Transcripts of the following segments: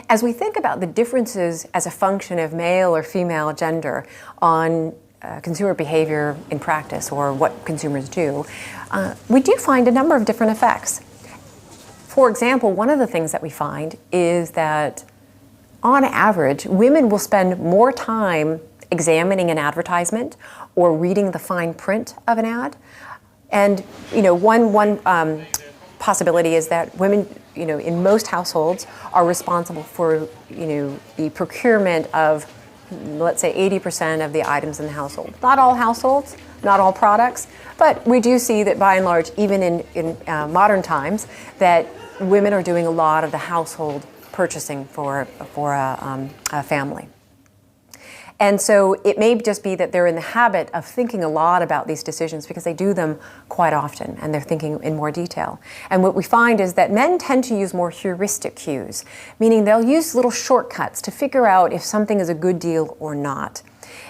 As we think about the differences as a function of male or female gender on consumer behavior in practice, or what consumers do, we do find a number of different effects. For example, one of the things that we find is that on average, women will spend more time examining an advertisement or reading the fine print of an ad. And one possibility is that women, in most households, are responsible for the procurement of, let's say, 80% of the items in the household. Not all households, not all products, but we do see that by and large, even in modern times, that women are doing a lot of the household purchasing for a family. And so it may just be that they're in the habit of thinking a lot about these decisions because they do them quite often and they're thinking in more detail. And what we find is that men tend to use more heuristic cues, meaning they'll use little shortcuts to figure out if something is a good deal or not.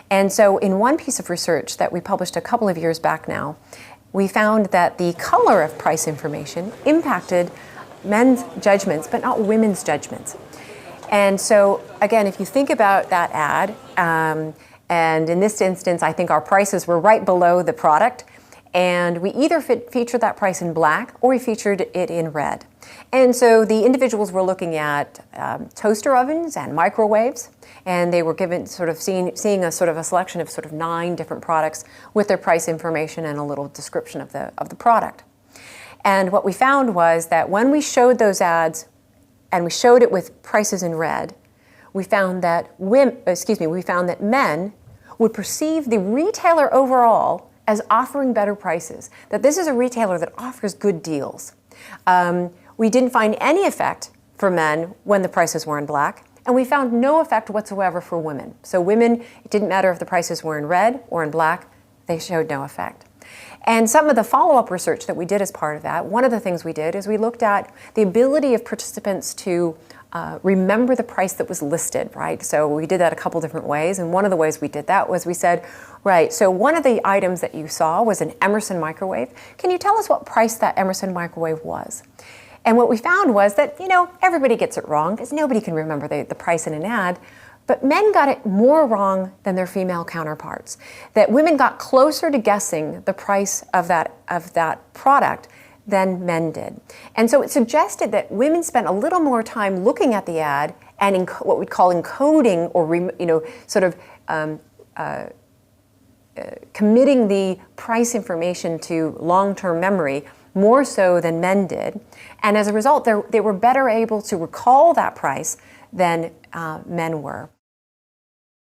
And so in one piece of research that we published a couple of years back now, we found that the color of price information impacted men's judgments, but not women's judgments. And so, again, if you think about that ad, and in this instance, I think our prices were right below the product, and we either featured that price in black or we featured it in red. And so the individuals were looking at toaster ovens and microwaves, and they were given seeing a selection of 9 different products with their price information and a little description of the product. And what we found was that when we showed those ads and we showed it with prices in red, we found that men would perceive the retailer overall as offering better prices, that this is a retailer that offers good deals. We didn't find any effect for men when the prices were in black, and we found no effect whatsoever for women. So women, it didn't matter if the prices were in red or in black, they showed no effect. And some of the follow-up research that we did as part of that, one of the things we did is we looked at the ability of participants to remember the price that was listed, right? So we did that a couple different ways, and one of the ways we did that was we said, right, so one of the items that you saw was an Emerson microwave. Can you tell us what price that Emerson microwave was? And what we found was that, everybody gets it wrong because nobody can remember the price in an ad. But men got it more wrong than their female counterparts. That women got closer to guessing the price of that product than men did. And so it suggested that women spent a little more time looking at the ad and what we'd call encoding or committing the price information to long-term memory more so than men did. And as a result, they were better able to recall that price than men were.